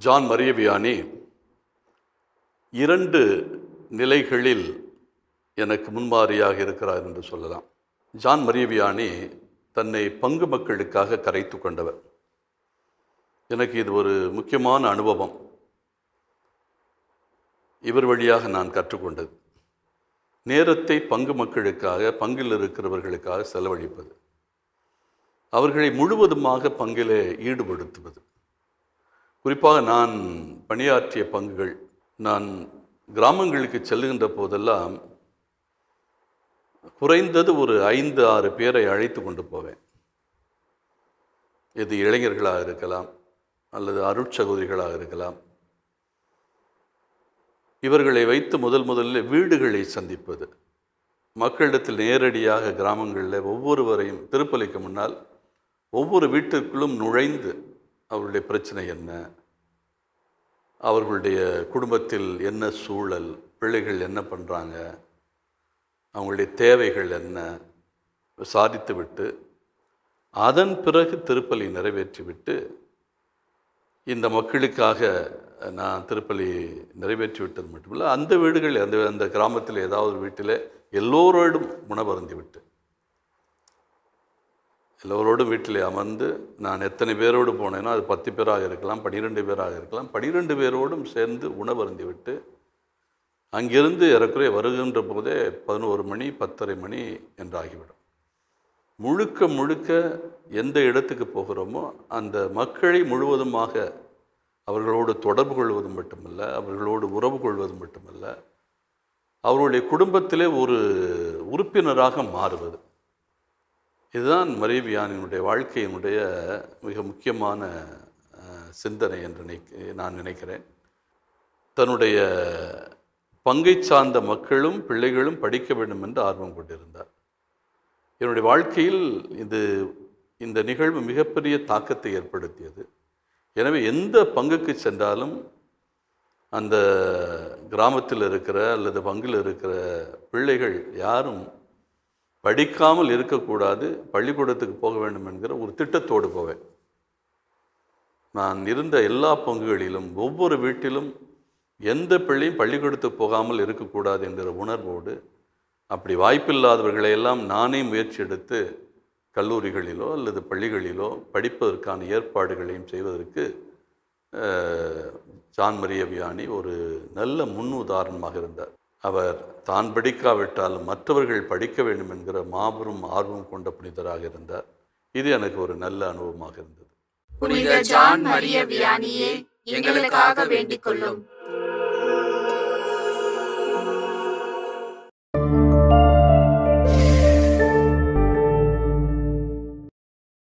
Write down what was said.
John Maria Vianney 2 நிலைகளில் எனக்கு முன்மாதிரியாக இருக்கிறார் என்று சொல்லலாம். ஜான் மரிய வியானி தன்னை பங்கு மக்களுக்காக கரைத்து கொண்டவர். எனக்கு இது ஒரு முக்கியமான அனுபவம். இவர் வழியாக நான் கற்றுக்கொண்டது. நேரத்தை பங்கு மக்களுக்காக, பங்கில் இருக்கிறவர்களுக்காக செலவழிப்பது, அவர்களை முழுவதுமாக பங்கிலே ஈடுபடுத்துவது. குறிப்பாக நான் பணியாற்றிய பங்குகள், நான் கிராமங்களுக்கு செல்லுகின்ற போதெல்லாம் குறைந்தது ஒரு 5-6 பேரை அழைத்து கொண்டு போவேன். இது இளைஞர்களாக இருக்கலாம் அல்லது அருட்சகோதரிகளாக இருக்கலாம். இவர்களை வைத்து முதலில் வீடுகளை சந்திப்பது, மக்களிடத்தில் நேரடியாக கிராமங்களில் ஒவ்வொருவரையும் திருப்பலிக்கு முன்னால் ஒவ்வொரு வீட்டிற்குள்ளும் நுழைந்து அவர்களுடைய பிரச்சனை என்ன, அவர்களுடைய குடும்பத்தில் என்ன சூழல், பிள்ளைகள் என்ன பண்ணுறாங்க, அவங்களுடைய தேவைகள் என்ன விசாரித்துவிட்டு அதன் பிறகு திருப்பலி நிறைவேற்றிவிட்டு, இந்த மக்களுக்காக நான் திருப்பலி நிறைவேற்றிவிட்டது மட்டுமில்லை, அந்த வீடுகள் அந்த கிராமத்தில் ஏதாவது வீட்டில் எல்லோரோடும் உணவருந்திவிட்டு, எல்லோரோடும் வீட்டில் அமர்ந்து, நான் எத்தனை பேரோடு போனேனோ அது 10 பேராக இருக்கலாம், 12 பேராக இருக்கலாம், 12 பேரோடும் சேர்ந்து உணவருந்திவிட்டு அங்கிருந்து ஏறக்குறைய வருகின்ற போதே 11 மணி 10:30 மணி என்றாகிவிடும். முழுக்க எந்த இடத்துக்கு போகிறோமோ அந்த மக்களை முழுவதுமாக அவர்களோடு தொடர்பு கொள்வது மட்டுமல்ல, அவர்களோடு உறவு கொள்வது மட்டுமல்ல, அவர்களுடைய குடும்பத்திலே ஒரு உறுப்பினராக மாறுவது. இதுதான் மரிய வியானியினுடைய வாழ்க்கையினுடைய மிக முக்கியமான சிந்தனை என்று நான் நினைக்கிறேன். தன்னுடைய பங்கை சார்ந்த மக்களும் பிள்ளைகளும் படிக்க வேண்டும் என்று ஆர்வம் கொண்டிருந்தார். என்னுடைய வாழ்க்கையில் இந்த நிகழ்வு மிகப்பெரிய தாக்கத்தை ஏற்படுத்தியது. எனவே எந்த பங்குக்கு சென்றாலும் அந்த கிராமத்தில் இருக்கிற அல்லது பங்கில் இருக்கிற பிள்ளைகள் யாரும் படிக்காமல் இருக்கக்கூடாது, பள்ளிக்கூடத்துக்கு போக வேண்டும் என்கிற ஒரு திட்டத்தோடு போவேன். நான் இருந்த எல்லா பங்குகளிலும் ஒவ்வொரு வீட்டிலும் எந்த பிள்ளையும் பள்ளிக்கூடத்துக்கு போகாமல் இருக்கக்கூடாது என்கிற உணர்வோடு, அப்படி வாய்ப்பில்லாதவர்களை எல்லாம் நானே முயற்சி எடுத்து கல்லூரிகளிலோ அல்லது பள்ளிகளிலோ படிப்பதற்கான ஏற்பாடுகளையும் செய்வதற்கு ஜான் மரிய வியானி ஒரு நல்ல முன் உதாரணமாக இருந்தார். அவர் தான் படிக்காவிட்டாலும் மற்றவர்கள் படிக்க வேண்டும் என்கிற மாபெரும் ஆர்வம் கொண்ட புனிதராக இருந்தார். இது எனக்கு ஒரு நல்ல அனுபவமாக இருந்தது. புனித ஜான் மரிய வியானியே, எங்களுக்காக வேண்டிக் கொள்ளும்.